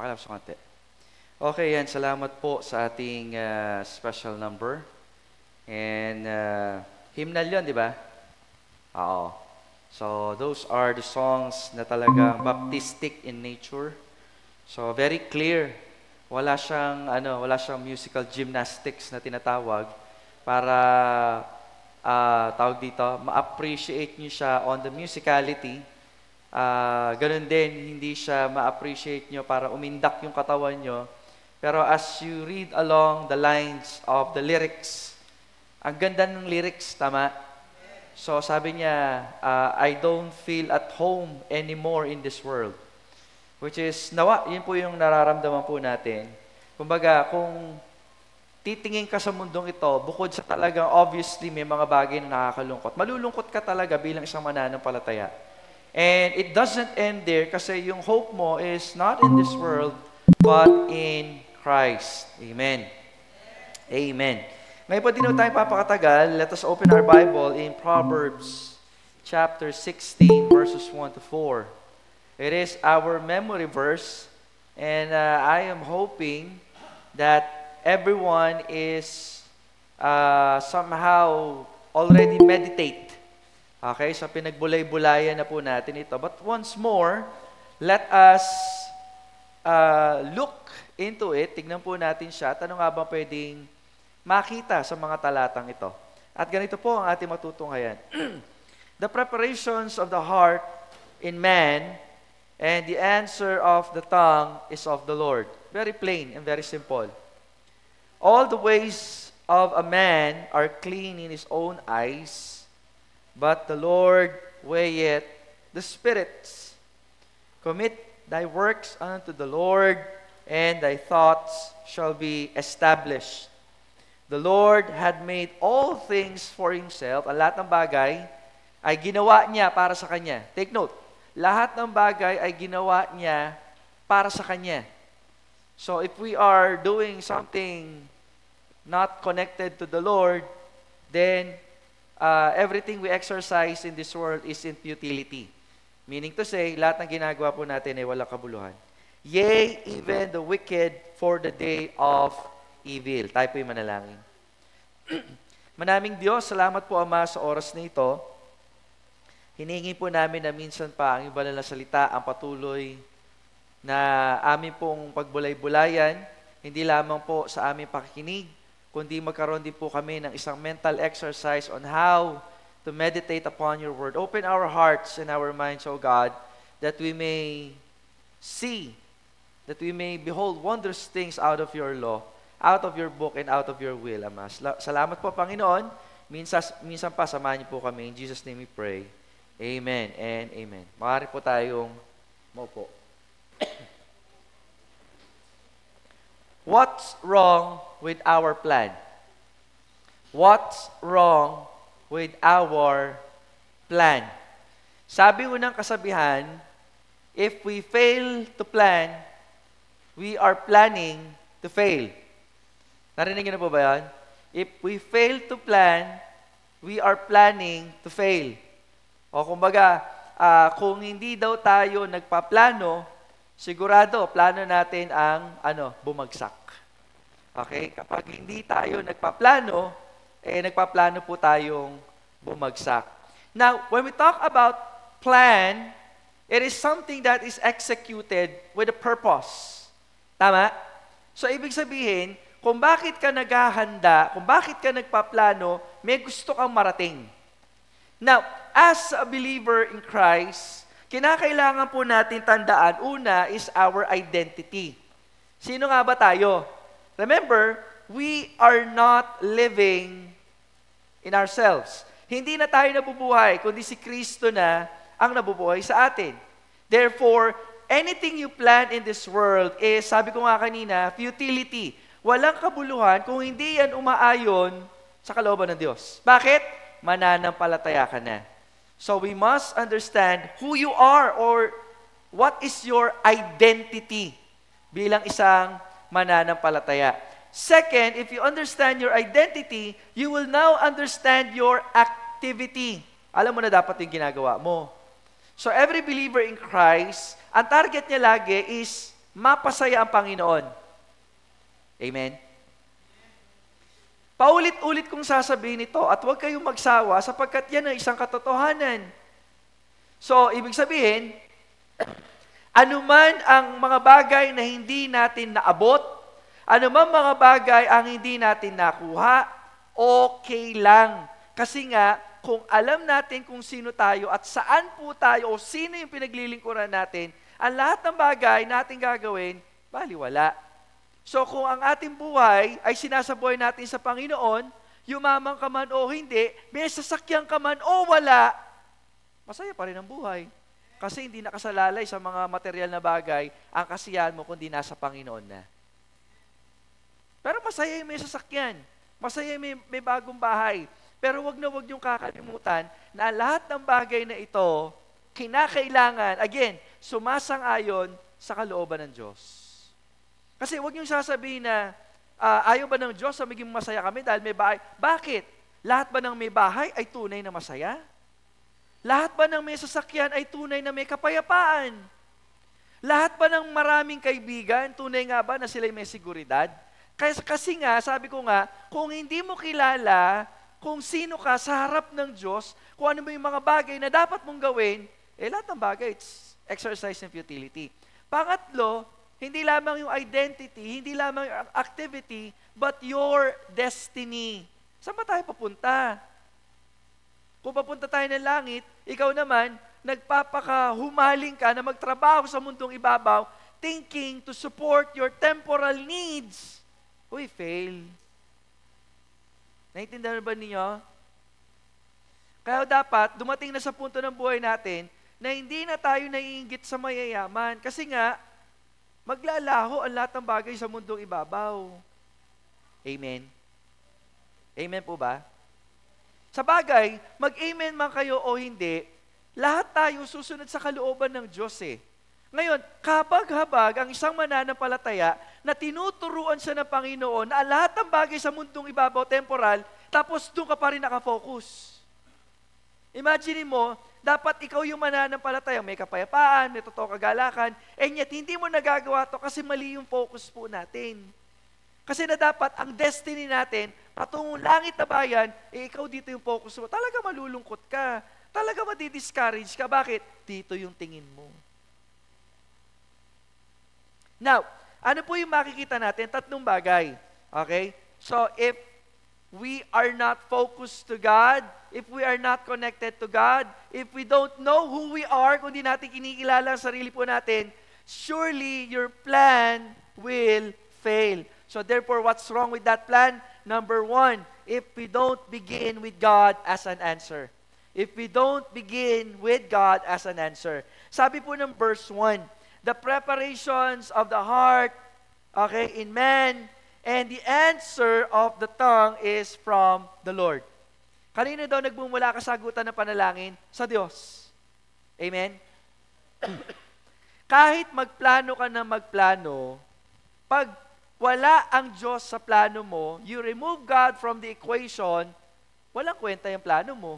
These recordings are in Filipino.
Pakilap sa konti. Okay, yan. Salamat po sa ating special number. And hymnal yun, di ba? Oo. So, those are the songs na talagang baptistic in nature. So, very clear. Wala siyang musical gymnastics na tinatawag para tawag dito, ma-appreciate niyo siya on the musicality. Ganun din, hindi siya ma-appreciate nyo para umindak yung katawan nyo. Pero as you read along the lines of the lyrics, ang ganda ng lyrics, tama? So sabi niya, I don't feel at home anymore in this world. Which is, yun po yung nararamdaman po natin. Kumbaga, kung titingin ka sa mundong ito, bukod sa talagang obviously may mga bagay na nakakalungkot, malulungkot ka talaga bilang isang mananampalataya. And it doesn't end there kasi yung hope mo is not in this world, but in Christ. Amen. Amen. Ngayon po, di na tayo papakatagal. Let us open our Bible in Proverbs chapter 16, verses 1 to 4. It is our memory verse, and I am hoping that everyone is somehow already meditate. Okay, so pinagbulay-bulayan na po natin ito. But once more, let us look into it. Tignan po natin siya. At ano nga ba pwedeng makita sa mga talatang ito? At ganito po ang ating matutunghayan. The preparations of the heart in man and the answer of the tongue is of the Lord. Very plain and very simple. All the ways of a man are clean in his own eyes, but the Lord weigheth the spirits. Commit thy works unto the Lord, and thy thoughts shall be established. The Lord had made all things for himself. Ang lahat ng bagay ay ginawa niya para sa kanya. Take note, lahat ng bagay ay ginawa niya para sa kanya. So if we are doing something not connected to the Lord, then everything we exercise in this world is in futility. Meaning to say, lahat ng ginagawa po natin ay walang kabuluhan. Yea, even the wicked for the day of evil. Tayo po yung manalangin. Manaming Diyos, salamat po Ama sa oras na ito. Hinihingi po namin na minsan pa ang iba na salita, ang patuloy na amin pong pagbulay-bulayan, hindi lamang po sa aming pakikinig, kundi magkaroon din po kami ng isang mental exercise on how to meditate upon your word. Open our hearts and our minds, O God, that we may see, that we may behold wondrous things out of your law, out of your book, and out of your will, Ama. Salamat po, Panginoon. Minsan pa, samahan niyo po kami. In Jesus' name we pray. Amen and amen. Maaari po tayong maupo. What's wrong with our plan? What's wrong with our plan? Sabi unang kasabihan, if we fail to plan, we are planning to fail. Narinig niyo na po ba yan? If we fail to plan, we are planning to fail. O kumbaga, kung hindi daw tayo nagpaplano, sigurado, plano natin ang bumagsak. Okay? Kapag hindi tayo nagpaplano, nagpaplano po tayong bumagsak. Now, when we talk about plan, it is something that is executed with a purpose. Tama? So, ibig sabihin, kung bakit ka naghahanda, kung bakit ka nagpaplano, may gusto kang marating. Now, as a believer in Christ, kinakailangan po natin tandaan, una is our identity. Sino nga ba tayo? Remember, we are not living in ourselves. Hindi na tayo nabubuhay, kundi si Kristo na ang nabubuhay sa atin. Therefore, anything you plan in this world is, sabi ko nga kanina, futility. Walang kabuluhan kung hindi yan umaayon sa kalooban ng Diyos. Bakit? Mananampalataya ka na. So we must understand who you are or what is your identity bilang isang mananampalataya. Second, if you understand your identity, you will now understand your activity. Alam mo na dapat yung ginagawa mo. So every believer in Christ, ang target niya lagi is mapasaya ang Panginoon. Amen? Paulit-ulit kong sasabihin ito at huwag kayong magsawa sapagkat yan ang isang katotohanan. So, ibig sabihin, anuman ang mga bagay na hindi natin naabot, anuman mga bagay ang hindi natin nakuha, okay lang. Kasi nga, kung alam natin kung sino tayo at saan po tayo o sino yung pinaglilingkuran natin, ang lahat ng bagay natin gagawin, baliwala. So kung ang ating buhay ay sinasabuhay natin sa Panginoon, yumaman ka man o hindi, may sasakyan ka man o wala, masaya pa rin ang buhay. Kasi hindi nakasalalay sa mga material na bagay ang kasiyahan mo kundi nasa Panginoon na. Pero masaya yung may sasakyan. Masaya yung may bagong bahay. Pero wag niyong kakalimutan na lahat ng bagay na ito, kinakailangan, again, sumasang-ayon sa kalooban ng Diyos. Kasi wag niyong sasabihin na, ayaw ba ng Diyos na maging masaya kami dahil may bahay? Bakit? Lahat ba ng may bahay ay tunay na masaya? Lahat ba ng may sasakyan ay tunay na may kapayapaan? Lahat ba ng maraming kaibigan, tunay nga ba na sila'y may seguridad? Kasi nga, sabi ko nga, kung hindi mo kilala kung sino ka sa harap ng Diyos, kung ano ba yung mga bagay na dapat mong gawin, lahat ng bagay, it's exercise in futility. Pangatlo, hindi lamang yung identity, hindi lamang yung activity, but your destiny. Saan ba tayo papunta? Kung papunta tayo ng langit, ikaw naman, nagpapakahumaling ka na magtrabaho sa mundong ibabaw, thinking to support your temporal needs. Uy, fail. Naintindihan ba ninyo? Kaya dapat, dumating na sa punto ng buhay natin, na hindi na tayo naiinggit sa mayayaman. Kasi nga, maglalaho ang lahat ng bagay sa mundong ibabaw. Amen? Amen po ba? Sa bagay, mag-amen man kayo o hindi, lahat tayo susunod sa kalooban ng Diyos eh. Ngayon, kabag-habag ang isang mananampalataya na tinuturuan siya ng Panginoon na lahat ng bagay sa mundong ibabaw, temporal, tapos doon ka pa rin nakafocus. Imagine mo, dapat ikaw yung mananampalataya, may kapayapaan, may totoo kagalakan, and yet hindi mo nagagawa to kasi mali yung focus po natin. Kasi na dapat ang destiny natin, patungong langit na bayan, ikaw dito yung focus mo. Talaga malulungkot ka. Talaga madi-discourage ka. Bakit? Dito yung tingin mo. Now, ano po yung makikita natin? Tatlong bagay. Okay? So, if we are not focused to God, if we are not connected to God, if we don't know who we are, kung di natin kinikilala ang sarili po natin, surely your plan will fail. So therefore, what's wrong with that plan? Number one, if we don't begin with God as an answer. If we don't begin with God as an answer. Sabi po ng verse 1, the preparations of the heart, okay, in man, and the answer of the tongue is from the Lord. Kanina daw nagmumula kasagutan ng panalangin? Sa Diyos. Amen? Kahit magplano ka na magplano, pag wala ang Diyos sa plano mo, you remove God from the equation, walang kwenta yung plano mo.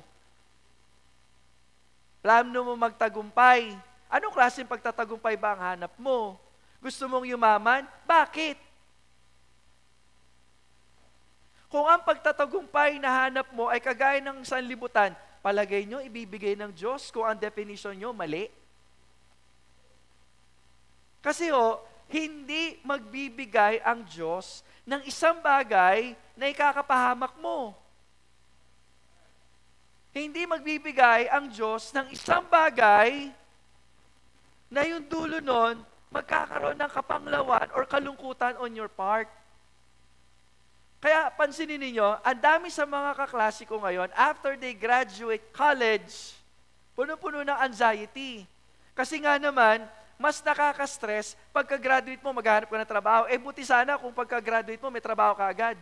Plano mo magtagumpay. Anong klaseng pagtatagumpay ba ang hanap mo? Gusto mong yumaman? Bakit? Kung ang pagtatagumpay na hanap mo ay kagaya ng sanlibutan, palagay nyo, ibibigay ng Diyos kung ang definition nyo mali? Kasi hindi magbibigay ang Diyos ng isang bagay na ikakapahamak mo. Hindi magbibigay ang Diyos ng isang bagay na yung dulo nun, magkakaroon ng kapanglawan or kalungkutan on your part. Kaya pansinin ninyo, ang dami sa mga kaklase ko ngayon, after they graduate college, puno-puno ng anxiety. Kasi nga naman, mas nakaka-stress pagka-graduate mo, maghahanap ka ng trabaho. Buti sana kung pagka-graduate mo, may trabaho ka agad.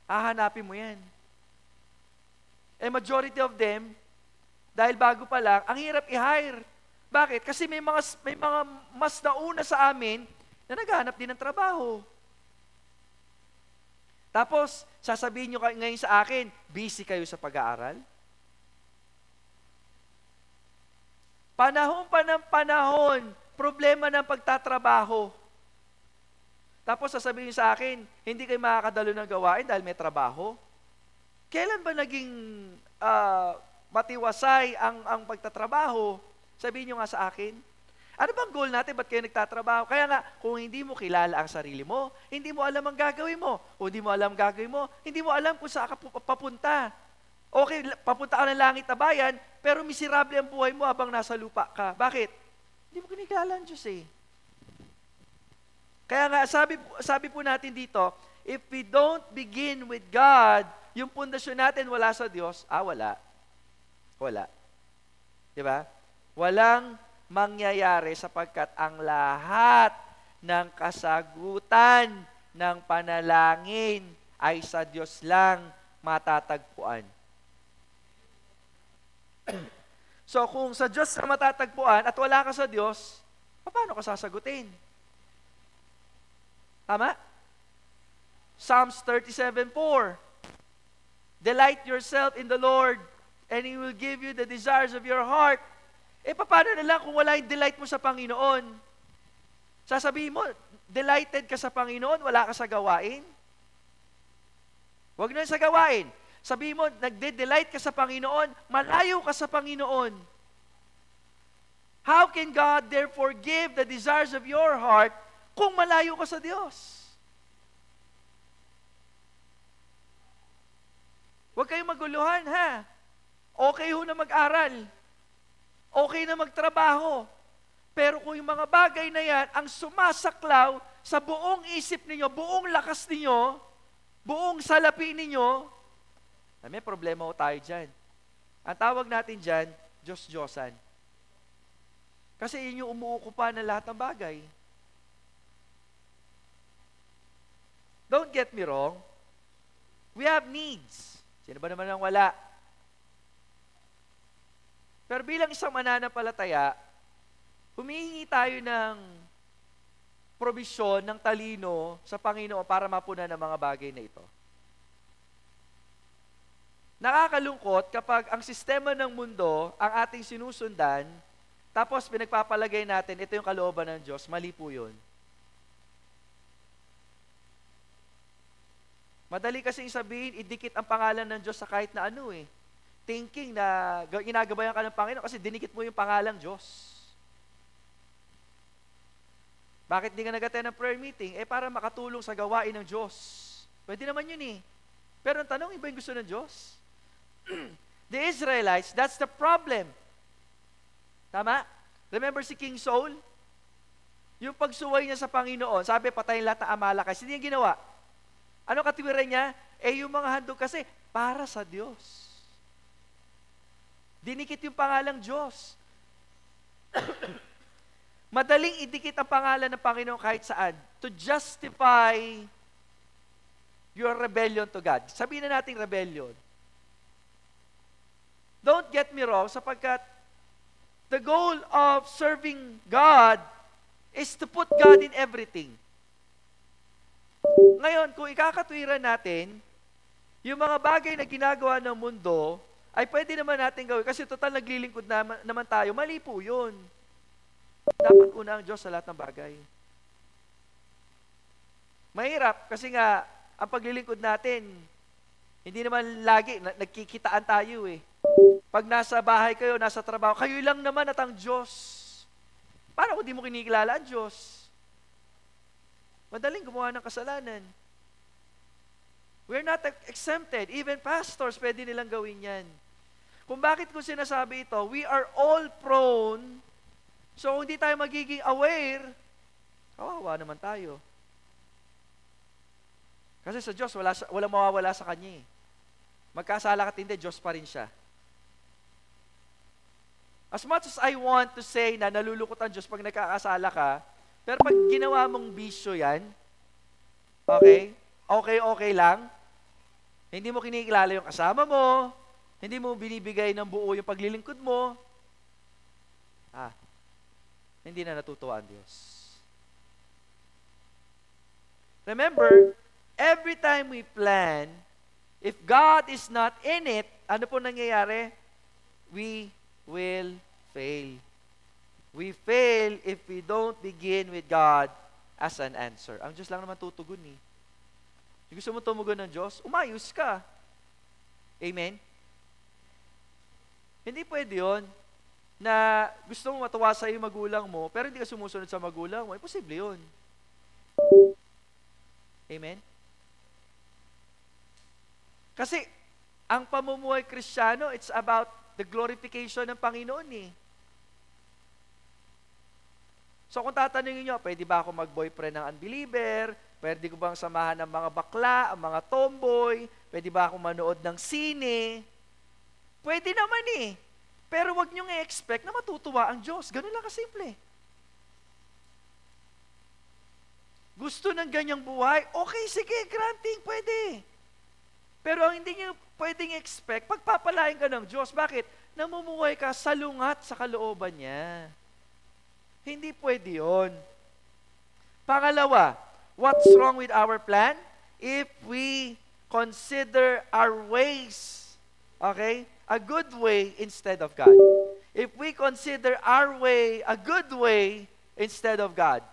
Hahanapin mo yan. Majority of them, dahil bago pa lang, ang hirap i-hire. Bakit? Kasi may mga mas nauna sa amin na naghahanap din ng trabaho. Tapos, sasabihin nyo ngayon sa akin, busy kayo sa pag-aaral? Panahon pa ng panahon, problema ng pagtatrabaho. Tapos sasabihin sa akin, hindi kayo makakadalo ng gawain dahil may trabaho. Kailan ba naging matiwasay ang pagtatrabaho? Sabihin nyo nga sa akin. Ano bang goal natin? Ba't kayo nagtatrabaho? Kaya nga, kung hindi mo kilala ang sarili mo, hindi mo alam ang gagawin mo. Kung hindi mo alam ang gagawin mo, hindi mo alam kung saan ka papunta. Okay, papunta ka ng langit na bayan, pero miserable ang buhay mo habang nasa lupa ka. Bakit? Hindi mo kinikilala ang Diyos eh. Kaya nga, sabi po natin dito, if we don't begin with God, yung pundasyon natin wala sa Diyos, wala. Wala. Diba? Walang mangyayari sapagkat ang lahat ng kasagutan ng panalangin ay sa Diyos lang matatagpuan. So kung sa Diyos ka matatagpuan at wala ka sa Diyos, paano ka sasagutin? Tama? Psalms 37:4. Delight yourself in the Lord, and He will give you the desires of your heart. Paano na lang kung wala yung delight mo sa Panginoon? Sasabihin mo, delighted ka sa Panginoon, wala ka sa gawain? Huwag na sa gawain. Sabihin mo, nagde-delight ka sa Panginoon, malayo ka sa Panginoon. How can God therefore give the desires of your heart kung malayo ka sa Diyos? Huwag kayong maguluhan, ha? Okay ho na mag-aral. Okay na magtrabaho. Pero kung yung mga bagay na yan ang sumasaklaw sa buong isip ninyo, buong lakas ninyo, buong salapi ninyo, may problema ho tayo dyan. Ang tawag natin dyan, Diyos-Diyosan. Kasi yun yung umuukupa ng lahat ng bagay. Don't get me wrong. We have needs. Sino ba naman ang wala? Pero bilang isang mananampalataya, humihingi tayo ng probisyon, ng talino sa Panginoon para mapunan ang mga bagay na ito. Nakakalungkot kapag ang sistema ng mundo ang ating sinusundan, tapos pinagpapalagay natin, ito yung kalooban ng Diyos, mali po yun. Madali kasing sabihin, idikit ang pangalan ng Diyos sa kahit na ano eh. Thinking na ginagabayan ka ng Panginoon kasi dinikit mo yung pangalang Diyos. Bakit di ka nag-attend ng prayer meeting? Para makatulong sa gawain ng Diyos. Pwede naman yun eh. Pero ang tanong, iba yung gusto ng Diyos? The Israelites, that's the problem. Tama? Remember si King Saul? Yung pagsuway niya sa Panginoon, sabi, patayin lahat ng Amalekite. Hindi niya ginawa. Ano katiwiran niya? Yung mga handog kasi, para sa Diyos. Dinikit yung pangalang Diyos. Madaling idikit ang pangalan ng Panginoon kahit saan to justify your rebellion to God. Sabihin na natin rebellion. Don't get me wrong, sapagkat the goal of serving God is to put God in everything. Ngayon, kung ikakatwiran natin, yung mga bagay na ginagawa ng mundo, ay pwede naman natin gawin. Kasi total naglilingkod naman tayo. Mali po yun. Dapat una ang Diyos sa lahat ng bagay. Mahirap kasi nga, ang paglilingkod natin, hindi naman lagi, nagkikitaan tayo eh. Pag nasa bahay kayo, nasa trabaho, kayo lang naman at ang Diyos. Paano kung di mo kinikilala ang Diyos? Madaling gumawa ng kasalanan. We're not exempted. Even pastors, pwede nilang gawin yan. Kung bakit ko sinasabi ito, we are all prone. So, kung hindi tayo magiging aware, kawawa naman tayo. Kasi sa Diyos, walang mawawala sa Kanya eh. Magkasala ka hindi, Diyos pa rin siya. As much as I want to say na nalulukot ang Diyos pag nagkakasala ka, pero pag ginawa mong bisyo yan, okay lang, hindi mo kinikilala yung kasama mo, hindi mo binibigay ng buo yung paglilingkod mo, hindi na natutuwa ang Diyos. Remember, every time we plan, if God is not in it, ano po nangyayari? We will fail. We fail if we don't begin with God as an answer. Ang Diyos lang naman tutugon eh. Kung gusto mo tumugon ng Diyos, umayos ka. Amen? Hindi pwede yun na gusto mo matuwa sa iyo magulang mo, pero hindi ka sumusunod sa magulang mo. Imposible yun. Amen? Kasi, ang pamumuhay Kristiyano, it's about the glorification ng Panginoon eh. So kung tatanungin nyo, pwede ba ako mag-boyfriend ng unbeliever? Pwede ko bang samahan ng mga bakla, ang mga tomboy? Pwede ba ako manood ng sine? Pwede naman eh. Pero wag nyo i-expect na matutuwa ang Diyos. Ganun lang kasimple. Gusto ng ganyang buhay? Okay, sige, granting, pwede. Pero ang hindi nyo pwedeng expect, pagpapalain ka ng Diyos. Bakit? Namumuhay ka salungat sa kalooban niya. Hindi pwede yun. Pangalawa, what's wrong with our plan? If we consider our ways, okay, a good way instead of God. If we consider our way a good way instead of God.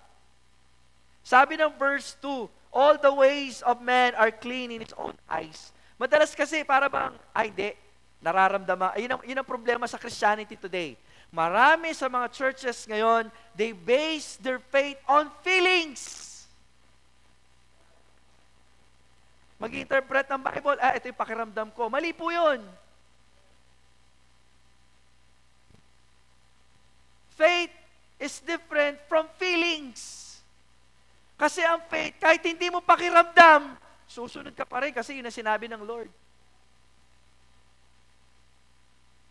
Sabi ng verse 2, all the ways of man are clean in its own eyes. Madalas kasi para bang, hindi, nararamdaman, yun ang problema sa Christianity today. Marami sa mga churches ngayon, they base their faith on feelings. Mag-interpret ng Bible, ito yung pakiramdam ko. Mali po yun. Faith is different from feelings. Kasi ang faith, kahit hindi mo pakiramdam, susunod ka pa rin kasi yun ang sinabi ng Lord.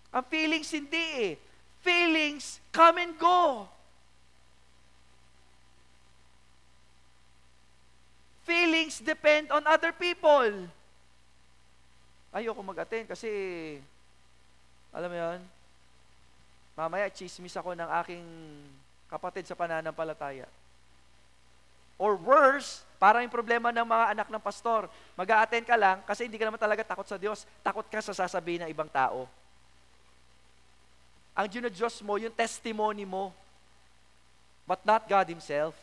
Ang feelings hindi eh. Feelings come and go. Feelings depend on other people. Ayoko mag-attend kasi, alam mo yun, mamaya chismis ako ng aking kapatid sa pananampalataya. Or worse, parang yung problema ng mga anak ng pastor, mag-a-attend ka lang kasi hindi ka naman talaga takot sa Diyos, takot ka sa sasabihin ng ibang tao. Ang Diyos mo, yung testimony mo, but not God Himself.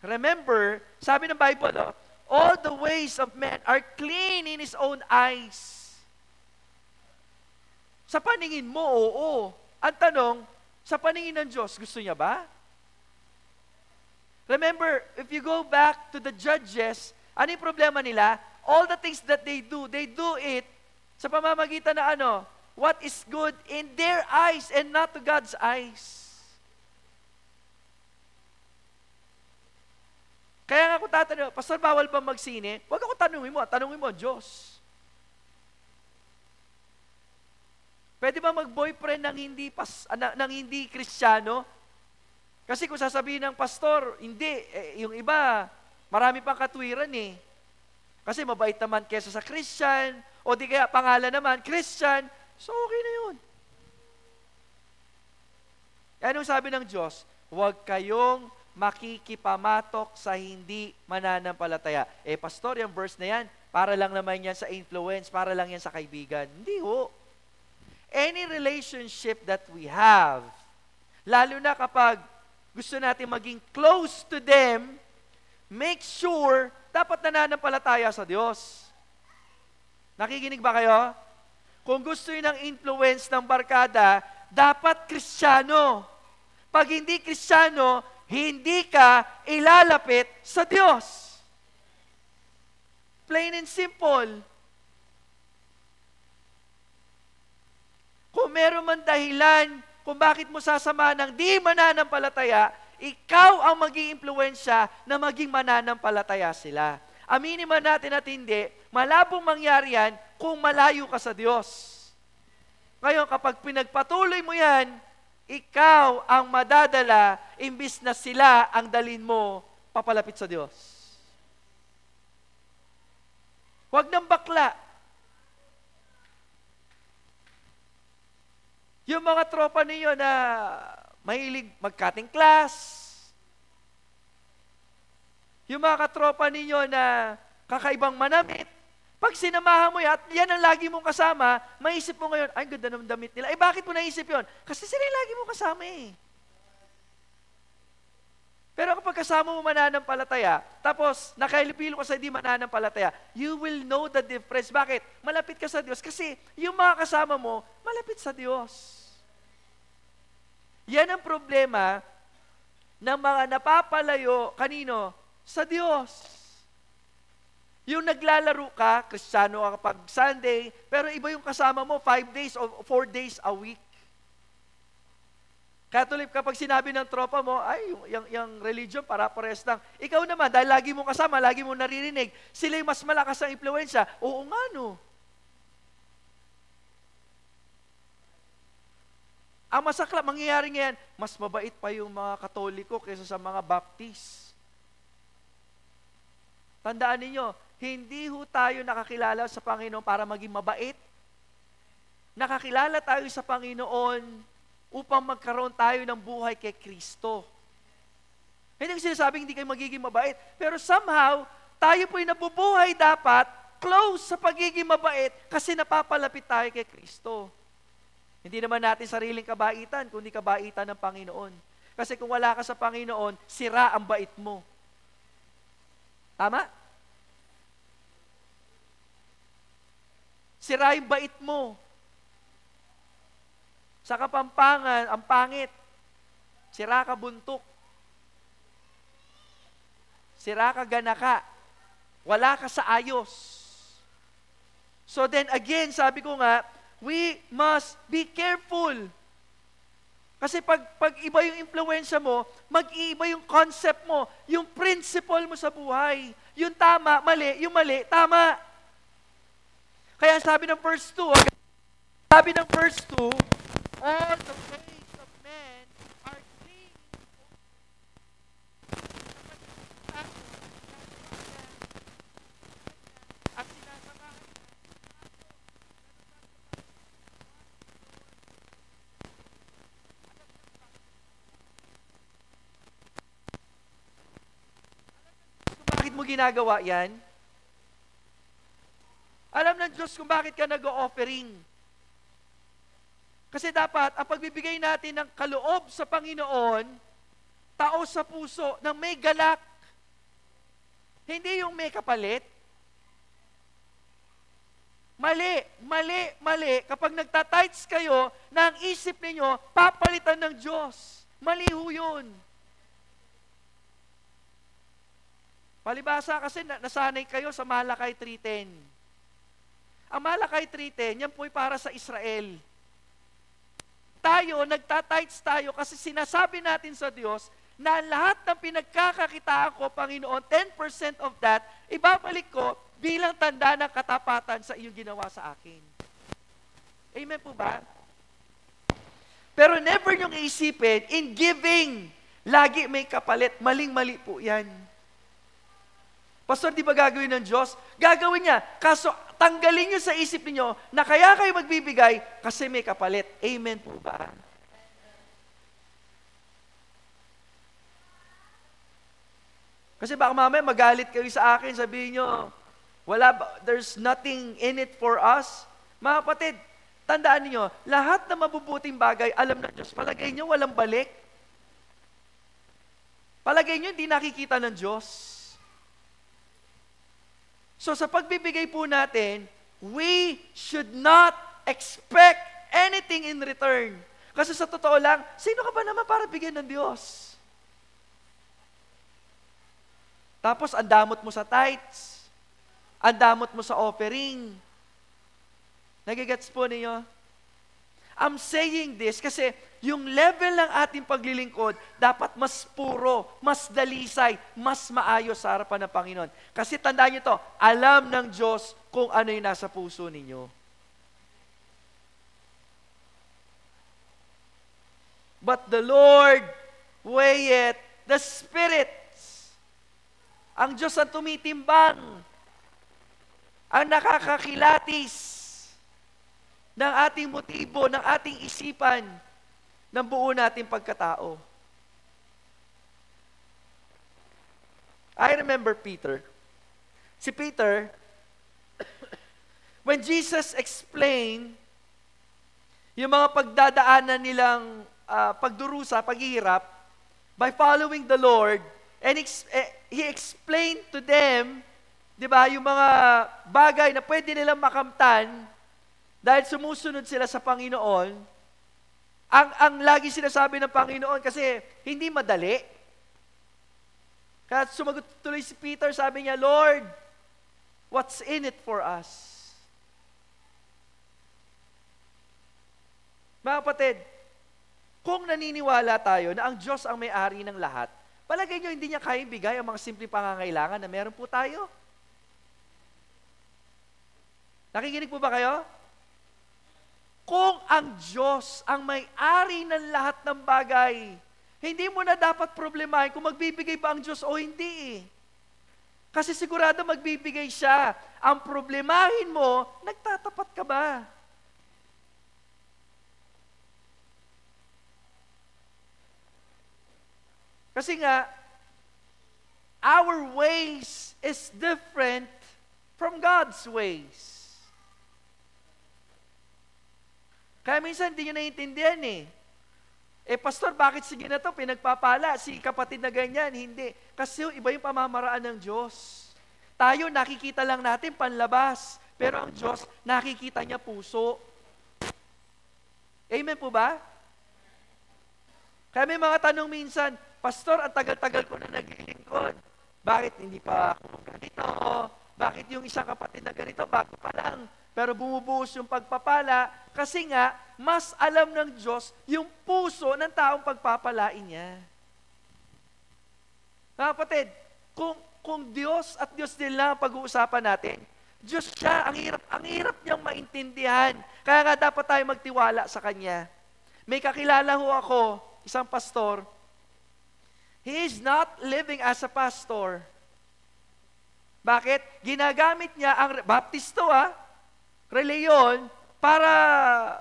Remember, sabi ng Bible, all the ways of man are clean in His own eyes. Sa paningin mo, oo. Ang tanong, sa paningin ng Diyos, gusto niya ba? Remember, if you go back to the judges, ano yung problema nila? All the things that they do it sa pamamagitan na what is good in their eyes and not to God's eyes. Kaya nga kung tatanungin, Pastor, bawal ba magsine? Huwag ako tanungin mo ang Diyos. Pwede ba mag-boyfriend ng hindi Kristiyano? Kasi kung sasabihin ng pastor, hindi, yung iba, marami pang katwiran eh. Kasi mabait naman kesa sa Christian, o di kaya pangalan naman, Christian, so okay na yun. Anong sabi ng Diyos? Huwag kayong makikipamatok sa hindi mananampalataya. Pastor, yung verse na yan, para lang naman yan sa influence, para lang yan sa kaibigan. Hindi ho. Any relationship that we have, lalo na kapag gusto natin maging close to them, make sure, dapat nananampalataya sa Diyos. Nakikinig ba kayo? Kung gusto yun ng influence ng barkada, dapat Kristiyano. Pag hindi Kristiyano, hindi ka ilalapit sa Diyos. Plain and simple. Kung meron man dahilan kung bakit mo sasama ng di mananampalataya, ikaw ang mag-iimpluwensya na maging mananampalataya sila. Aminin man natin at hindi, malabong mangyari yan kung malayo ka sa Diyos. Ngayon, kapag pinagpatuloy mo yan, ikaw ang madadala, imbis na sila ang dalin mo papalapit sa Diyos. Huwag nang bakla. Yung mga tropa ninyo na mahilig mag-cutting class, yung mga katropa ninyo na kakaibang manamit, pag sinamahan mo yan ang lagi mong kasama, maisip mo ngayon, ay, ganda ng damit nila. Bakit mo naisip yon? Kasi sila yung lagi mong kasama eh. Pero kapag kasama mo mananampalataya, tapos nakailipilo ka sa hindi mananampalataya, you will know the difference. Bakit? Malapit ka sa Diyos. Kasi yung mga kasama mo, malapit sa Diyos. Yan ang problema ng mga napapalayo, kanino? Sa Diyos. Yung naglalaro ka, Kristiyano ka kapag Sunday, pero iba yung kasama mo, 5 days o 4 days a week. Catholic, kapag sinabi ng tropa mo, ay, yung religion, para-pares lang. Ikaw naman, dahil lagi mong kasama, lagi mong naririnig, sila yung mas malakas ang impluensya. Oo nga, no. Ang masakla, mangyayari ngayon, mas mabait pa yung mga Katoliko kaysa sa mga Baptist. Tandaan ninyo, hindi ho tayo nakakilala sa Panginoon para maging mabait. Nakakilala tayo sa Panginoon upang magkaroon tayo ng buhay kay Kristo. Hindi ko sinasabing hindi kayo magiging mabait, pero somehow, tayo po'y nabubuhay dapat close sa pagiging mabait kasi napapalapit tayo kay Kristo. Hindi naman natin sariling kabaitan, kundi kabaitan ng Panginoon. Kasi kung wala ka sa Panginoon, sira ang bait mo. Tama? Sira yung bait mo. Sa Kapampangan, ang pangit. Sira ka buntok. Sira ka ganaka. Wala ka sa ayos. So then again, sabi ko nga, we must be careful. Kasi pag iba yung influensya mo, mag-iiba yung concept mo, yung principle mo sa buhay. Yung tama, mali, yung mali, tama. Kaya sabi ng verse 2, all the ways of men are clean. At sinasamahan bakit mo ginagawa yan? Alam ng Diyos kung bakit ka nag-o-offering. Kasi dapat, ang pagbibigay natin ng kaloob sa Panginoon, tao sa puso, ng may galak. Hindi yung may kapalit. Mali. Kapag nagtatights kayo, na ang isip ninyo, papalitan ng Diyos. Mali ho yun. Palibasa kasi nasanay kayo sa Malakay 3:10. Ang Malakay 3:10, yan po'y para sa Israel. Tayo, nagtatights tayo kasi sinasabi natin sa Diyos na lahat ng pinagkakakitaan ko, Panginoon, 10% of that, ibabalik ko bilang tanda ng katapatan sa iyong ginawa sa akin. Amen po ba? Pero never niyong isipin, in giving, lagi may kapalit. Maling-mali po yan. Pastor, di ba gagawin ng Diyos? Gagawin niya. Kaso, tanggalin niyo sa isip niyo na kaya kayo magbibigay kasi may kapalit. Amen po ba? Kasi baka mamaya magalit kayo sa akin, sabihin niyo, there's nothing in it for us. Mga kapatid, tandaan niyo, lahat na mabubuting bagay, alam ng Diyos. Palagay niyo, walang balik. Palagay niyo, hindi nakikita ng Diyos. So sa pagbibigay po natin, we should not expect anything in return. Kasi sa totoo lang, sino ka ba naman para bigyan ng Diyos? Tapos, ang damot mo sa tithes, ang damot mo sa offering. Nagigets po ninyo? I'm saying this kasi yung level ng ating paglilingkod dapat mas puro, mas dalisay, mas maayos sa harapan ng Panginoon. Kasi tandaan niyo to, alam ng Diyos kung ano yung nasa puso ninyo. But the Lord weigheth the spirits. Ang Diyos ang tumitimbang, ang nakakakilatis ng ating motibo, ng ating isipan, ng buo nating pagkatao. I remember Peter. Si Peter, when Jesus explained yung mga pagdadaanan nilang pagdurusa, paghihirap, by following the Lord, and He explained to them, di ba, yung mga bagay na pwede nilang makamtan dahil sumusunod sila sa Panginoon. Ang lagi sinasabi ng Panginoon kasi hindi madali. Kaya sumagot tuloy si Peter, sabi niya, Lord, what's in it for us? Mga kapatid, kung naniniwala tayo na ang Diyos ang may-ari ng lahat, palagay nyo hindi niya kayang bigay ang mga simpleng pangangailangan na meron po tayo. Nakikinig po ba kayo? Kung ang Diyos ang may-ari ng lahat ng bagay, hindi mo na dapat problemahin kung magbibigay ba ang Diyos o hindi. Kasi sigurado magbibigay siya. Ang problemahin mo, nagtatapat ka ba? Kasi nga, our ways is different from God's ways. Kaya minsan hindi nyo naiintindihan eh. Pastor, bakit sige na to? Pinagpapala, si kapatid na ganyan. Hindi. Kasi iba yung pamamaraan ng Diyos. Tayo, nakikita lang natin panlabas. Pero ang Diyos, nakikita niya puso. Amen po ba? Kaya may mga tanong minsan, Pastor, ang tagal-tagal ko na naglilingkod. Bakit hindi pa ako ganito? Bakit yung isang kapatid na ganito, bago pa lang? Pero bumubuhos yung pagpapala kasi nga, mas alam ng Diyos yung puso ng taong pagpapalain niya. Mga kapatid, kung Diyos at Diyos din lang ang pag-uusapan natin, Diyos siya, ang hirap niyang maintindihan. Kaya nga dapat tayo magtiwala sa Kanya. May kakilala ho ako, isang pastor. He is not living as a pastor. Bakit? Ginagamit niya ang baptisto, reliyon, para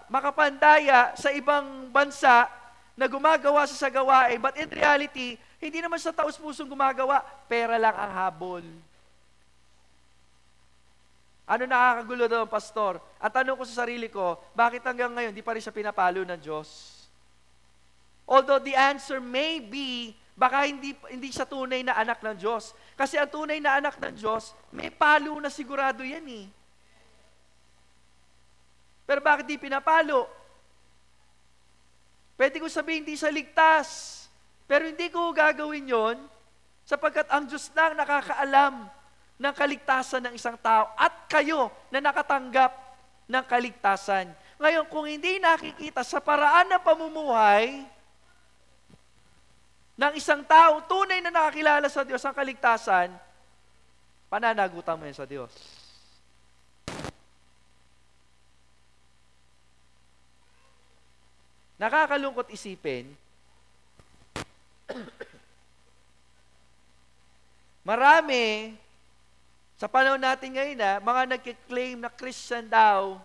makapandaya sa ibang bansa na gumagawa sa gawain. But in reality, hindi naman sa taos-pusong gumagawa, pera lang ang habol. Ano nakakagulo daw ang pastor? Ang tanong ko sa sarili ko, bakit hanggang ngayon di pa rin siya pinapalo ng Diyos? Although the answer may be, baka hindi siya tunay na anak ng Diyos. Kasi ang tunay na anak ng Diyos, may palo na sigurado yan eh. Pero bakit di pinapalo? Pwede ko sabihin, hindi siya ligtas. Pero hindi ko gagawin yon sapagkat ang Diyos lang nakakaalam ng kaligtasan ng isang tao at kayo na nakatanggap ng kaligtasan. Ngayon, kung hindi nakikita sa paraan ng pamumuhay ng isang tao, tunay na nakakilala sa Diyos ang kaligtasan, pananagutan mo yan sa Diyos. Nakakalungkot isipin, marami, sa panahon natin ngayon mga nagkiklaim na Christian daw,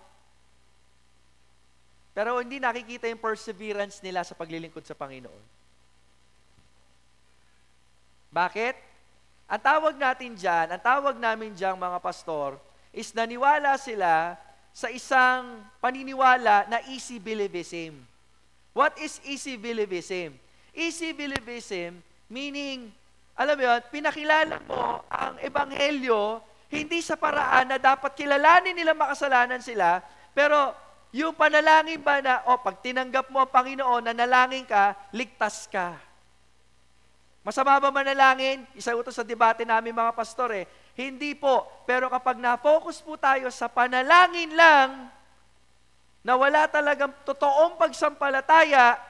pero hindi nakikita yung perseverance nila sa paglilingkod sa Panginoon. Bakit? Ang tawag natin dyan, ang tawag namin dyan mga pastor, is naniwala sila sa isang paniniwala na easy believism. What is easy believism? Easy believism, meaning, alam mo yun, pinakilala mo ang ebanghelyo, hindi sa paraan na dapat kilalanin nila makasalanan sila, pero yung panalangin ba na, pag tinanggap mo ang Panginoon, nanalangin ka, ligtas ka. Masama ba manalangin? Isa ito sa debate namin mga pastor Hindi po. Pero kapag na-focus po tayo sa panalangin lang, na wala talagang totoong pagsampalataya,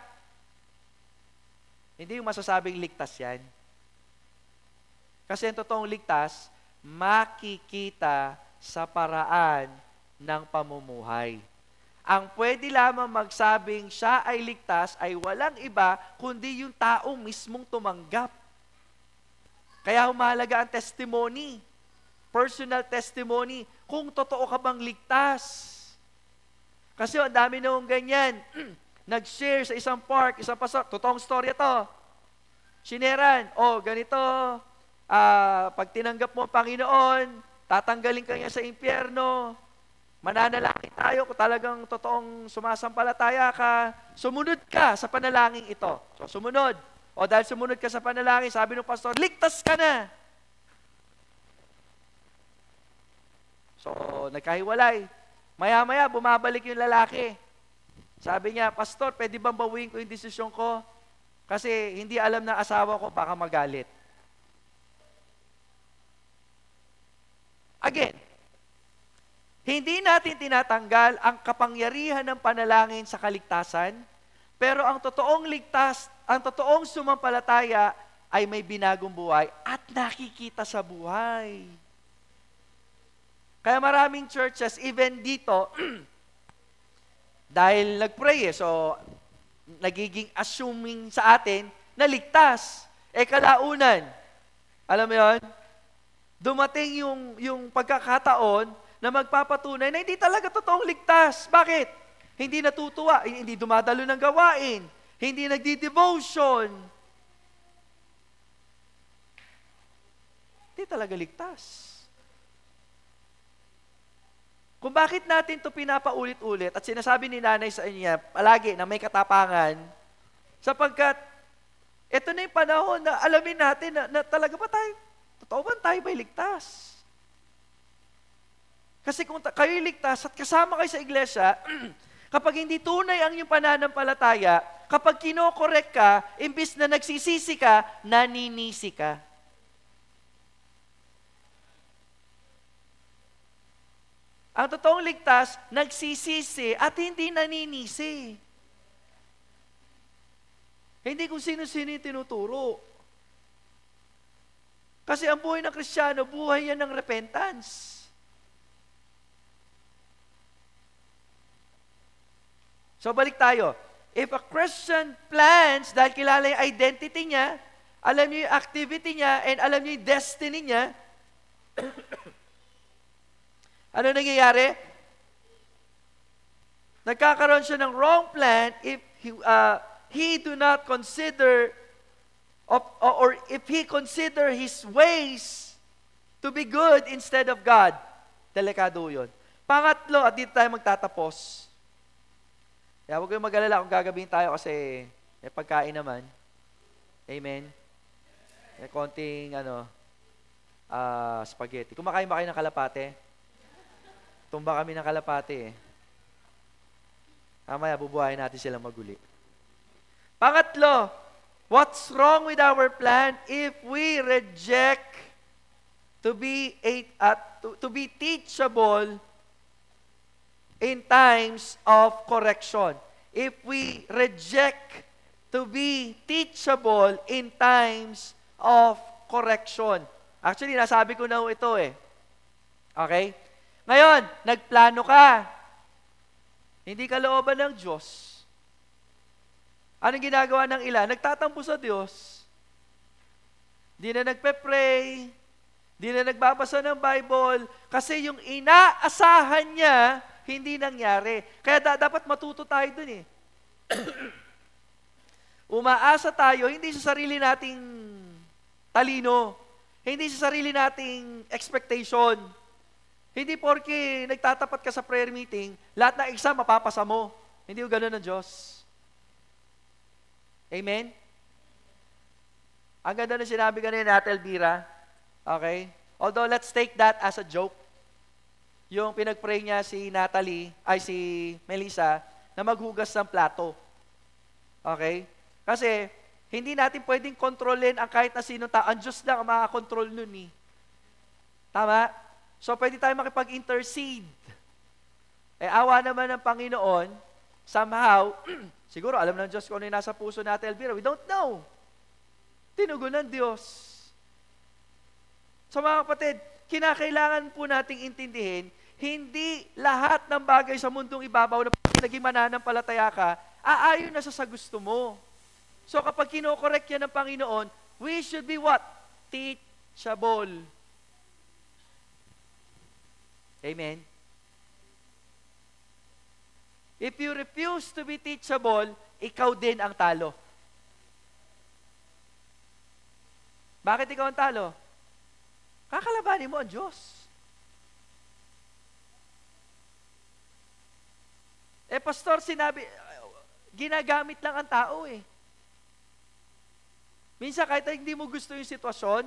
hindi yung masasabing ligtas yan. Kasi ang totoong ligtas, makikita sa paraan ng pamumuhay. Ang pwede lamang magsabing siya ay ligtas ay walang iba kundi yung taong mismong tumanggap. Kaya humahalaga ang testimony, personal testimony, kung totoo ka bang ligtas. Kasi ang dami noong ganyan, nag-share sa isang park, isang pastor, totoong storya to. Sineran, ganito, pag tinanggap mo ang Panginoon, tatanggalin ka niya sa impyerno, mananalangin tayo kung talagang totoong sumasampalataya ka, sumunod ka sa panalangin ito. So, sumunod. O dahil sumunod ka sa panalangin, sabi ng pastor, ligtas ka na. So, nagkahiwalay. Maya-maya, bumabalik yung lalaki. Sabi niya, pastor, pwede bang bawiin ko yung desisyon ko? Kasi hindi alam ng asawa ko, baka magalit. Again, hindi natin tinatanggal ang kapangyarihan ng panalangin sa kaligtasan, pero ang totoong ligtas, ang totoong sumampalataya ay may binagong buhay at nakikita sa buhay. Kaya maraming churches, even dito, dahil nag-pray so nagiging assuming sa atin na ligtas. Kalaunan, alam mo yun, dumating yung pagkakataon na magpapatunay na hindi talaga totoong ligtas. Bakit? Hindi natutuwa, hindi dumadalo ng gawain, hindi nagdi-devotion. Hindi talaga ligtas. Kung bakit natin ito pinapaulit-ulit at sinasabi ni nanay sa inyo palagi na may katapangan, sapagkat ito na yung panahon na alamin natin na talaga ba tayo, totoo ba tayo ba'y ligtas? Kasi kung kayo ligtas at kasama kayo sa iglesia, kapag hindi tunay ang iyong pananampalataya, kapag kinokorek ka, imbis na nagsisisi ka, naninisi ka. Ang totoong ligtas, nagsisisi at hindi naninisi. Hindi kung sino-sino yung tinuturo. Kasi ang buhay ng Kristiyano, buhay yan ng repentance. So balik tayo. If a Christian plans, dahil kilala yung identity niya, alam niyo yung activity niya, and alam niyo yung destiny niya, ano nangyayari? Nagkakaroon siya ng wrong plan if he do not consider or if he consider his ways to be good instead of God. Delikado yun. Pangatlo, at dito tayo magtatapos. Kaya huwag kayong mag-alala kung gagabihin tayo kasi may pagkain naman. Amen? May konting spaghetti. Kumakain ba kayo ng kalapate? Tumba kami ng kalapate Mamaya, bubuhayin natin silang maguli. Pangatlo, what's wrong with our plan if we reject to be teachable in times of correction? If we reject to be teachable in times of correction. Actually, nasabi ko na ito Okay? Ngayon, nagplano ka. Hindi ka looban ng Diyos. Anong ginagawa ng ilan? Nagtatampo sa Diyos. Di na nagpe-pray. Di na nagbabasa ng Bible. Kasi yung inaasahan niya, hindi nangyari. Kaya dapat matuto tayo dun Umaasa tayo, hindi sa sarili nating talino. Hindi sa sarili nating expectation. Hindi porke nagtatapat ka sa prayer meeting, lahat ng exam mapapasa mo. Hindi ko gano'n ng Diyos. Amen? Ang ganda na sinabi kanina ni Ate Elvira. Okay? Although let's take that as a joke. Yung pinag-pray niya si Melissa, na maghugas ng plato. Okay? Kasi, hindi natin pwedeng kontrolin ang kahit na sino tao. Ang Diyos lang ang makakontrol nun Tama? So, pwede tayo makipag-intercede. Awa naman ng Panginoon, somehow, siguro alam ng Diyos kung ano yung nasa puso natin, Elvira. We don't know. Tinugon ng Diyos. So, mga kapatid, kinakailangan po nating intindihin, hindi lahat ng bagay sa mundong ibabaw na naging mananampalataya ka, aayon na sa gusto mo. So, kapag kinokorek yan ng Panginoon, we should be what? Teachable. Amen? If you refuse to be teachable, ikaw din ang talo. Bakit ikaw ang talo? Kakalabanin mo ang Diyos. Pastor, sinabi, ginagamit lang ang tao Minsan kahit hindi mo gusto yung sitwasyon,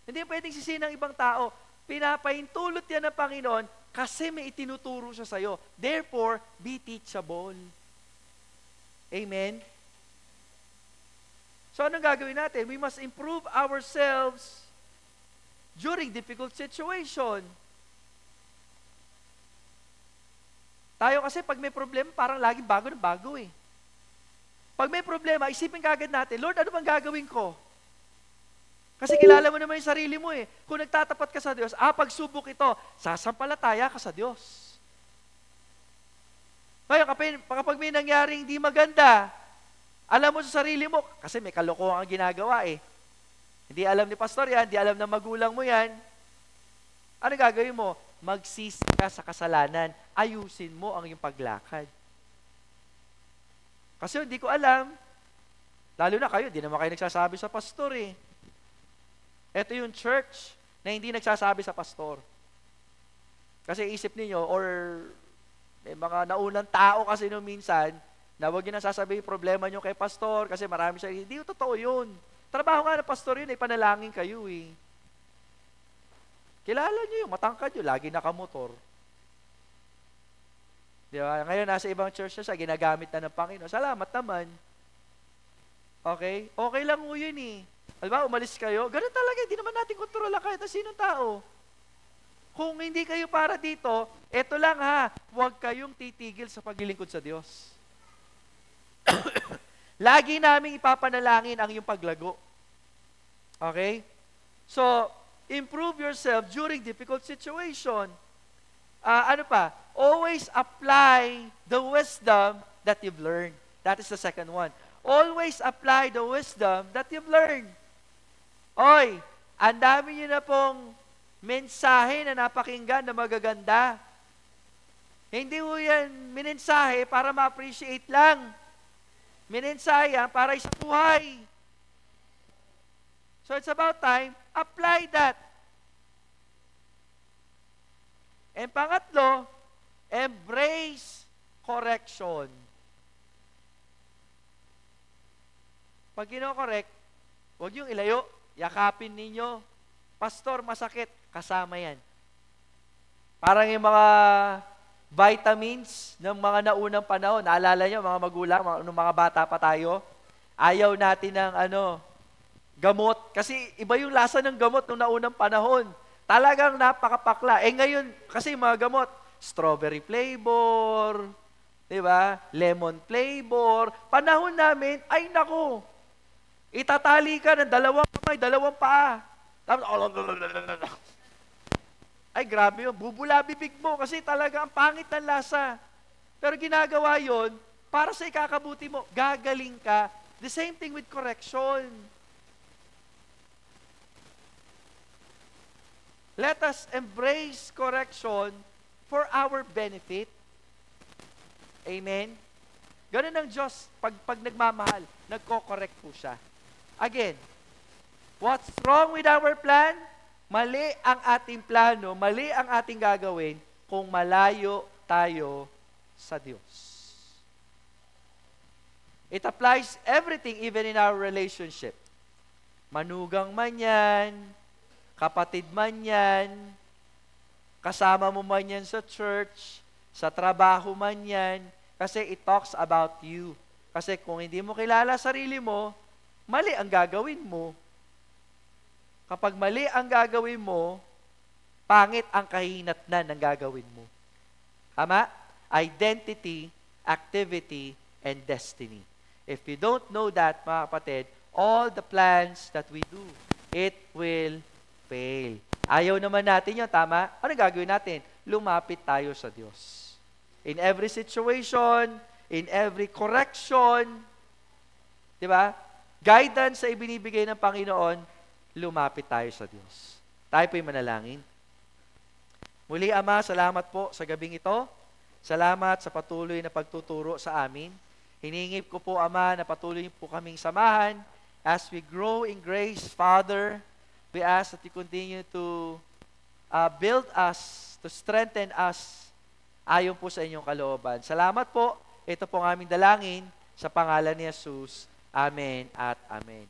hindi pwedeng sisihin ng ibang tao. Pinapaintulot yan ng Panginoon kasi may itinuturo siya sa'yo. Therefore, be teachable. Amen? So anong gagawin natin? We must improve ourselves during difficult situation. Tayo kasi pag may problema, parang laging bago na bago eh. Pag may problema, isipin kagad natin, Lord, ano bang gagawin ko? Kasi kilala mo naman yung sarili mo eh. Kung nagtatapat ka sa Diyos, pagsubok ito, sasampalataya ka sa Diyos. Ngayon, kapag may nangyaring hindi maganda, alam mo sa sarili mo, kasi may kalokohan ang ginagawa eh. Hindi alam ni pastor yan, hindi alam ng magulang mo yan. Ano gagawin mo? Magsisi ka sa kasalanan. Ayusin mo ang iyong paglakad. Kasi hindi ko alam. Lalo na kayo, hindi naman kayo nagsasabi sa pastor eh. Ito yung church na hindi nagsasabi sa pastor. Kasi isip niyo or may mga naunang tao kasi nung minsan, na huwag nyo nang sasabihin problema nyo kay pastor kasi marami siya. Hindi yung totoo yun. Trabaho nga ng pastor yun, panalangin kayo eh. Kilala nyo yung matangkad nyo, lagi nakamotor. Di ba? Ngayon, nasa ibang church na siya, ginagamit na ng Panginoon. Salamat naman. Okay? Okay lang mo yun eh. Alba, umalis kayo, ganun talaga, hindi naman natin kontrola kahit na sinong tao. Kung hindi kayo para dito, eto lang ha, huwag kayong titigil sa paglilingkod sa Diyos. Lagi namin ipapanalangin ang iyong paglago. Okay? So, improve yourself during difficult situation. Ano pa? Always apply the wisdom that you've learned. That is the second one. Always apply the wisdom that you've learned. Oy, ang dami niyo na pong mensahe na napakinggan na magaganda. Hindi mo yan minensahe para ma-appreciate lang. Minensahe yan para sa buhay. So it's about time, apply that. And pangatlo, embrace correction. Pag kino-correct, huwag yung ilayo, yakapin ninyo. Pastor, masakit, kasama yan. Parang yung mga vitamins ng mga naunang panahon. Naalala nyo, mga magulang, nung mga bata pa tayo, ayaw natin ng gamot. Kasi iba yung lasa ng gamot nung naunang panahon. Talagang napakapakla. Ngayon, kasi yung mga gamot, strawberry flavor, di ba? Lemon flavor. Panahon namin, ay nako, itatali ka ng 2 kamay, 2 paa. Tapos, ay grabe yun, bubula bibig mo kasi talaga ang pangit ng lasa. Pero ginagawa yon para sa ikakabuti mo, gagaling ka. The same thing with correction. Let us embrace correction for our benefit. Amen? Ganun ang Diyos, pag nagmamahal, nagko-correct po siya. Again, what's wrong with our plan? Mali ang ating plano, mali ang ating gagawin kung malayo tayo sa Diyos. It applies everything, even in our relationship. Manugang man yan, kapatid man yan, kasama mo man yan sa church, sa trabaho man yan, kasi it talks about you. Kasi kung hindi mo kilala sarili mo, mali ang gagawin mo. Kapag mali ang gagawin mo, pangit ang kahinatnan ng gagawin mo. Tama? Identity, activity, and destiny. If you don't know that, mga kapatid, all the plans that we do, it will fail. Ayaw naman natin yun, tama? Ano gagawin natin? Lumapit tayo sa Diyos. In every situation, in every correction, di ba? Guidance sa ibinibigay ng Panginoon, lumapit tayo sa Diyos. Tayo po'y manalangin. Muli, Ama, salamat po sa gabing ito. Salamat sa patuloy na pagtuturo sa amin. Hiningip ko po, Ama, na patuloy po kaming samahan as we grow in grace. Father, we ask that you continue to build us, to strengthen us ayon po sa inyong kalooban. Salamat po. Ito po ang aming dalangin sa pangalan ni Jesus. Amen at amen.